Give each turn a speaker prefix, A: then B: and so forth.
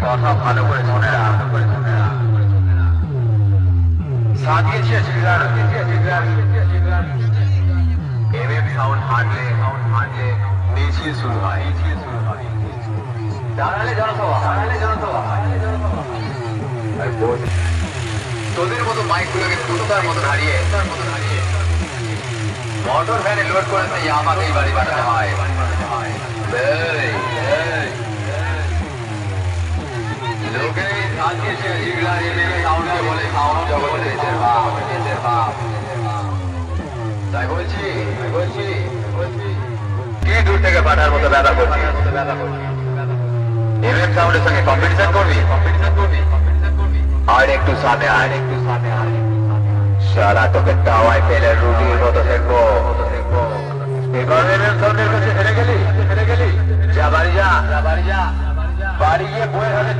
A: কথা ভালো করে শুনে রাখ। সাজিয়েছে এমএম সাউন্ড হাঁটলে মিছিল শুরু হয়। দাঁড়ালে জনসভা, তোদের মতো মাইকগুলোকে কুত্তার মতো হারিয়ে মোটর ভ্যানে লোড করে আমাকেই বাড়ি পাঠাতে হয়। লোকে সাজিয়েছে জিগলা এমএম সাউন্ডকে বলে সাউন্ড জগতে দেশের ভাব। তাই বলছি কি দূর থেকে পাঠার মতো ব্যথা করছি। এমএম সাউন্ডের সঙ্গে কম্পিটিশন করবি আর একটু সামনে সারা তোকে টাওয়ায় তেলের রুটির মতো দেখবো। এবার এমএম সাউন্ডের কাছে হেরে গেলি যা বাড়ি যা বাড়ি গিয়ে বইয়ের হাতে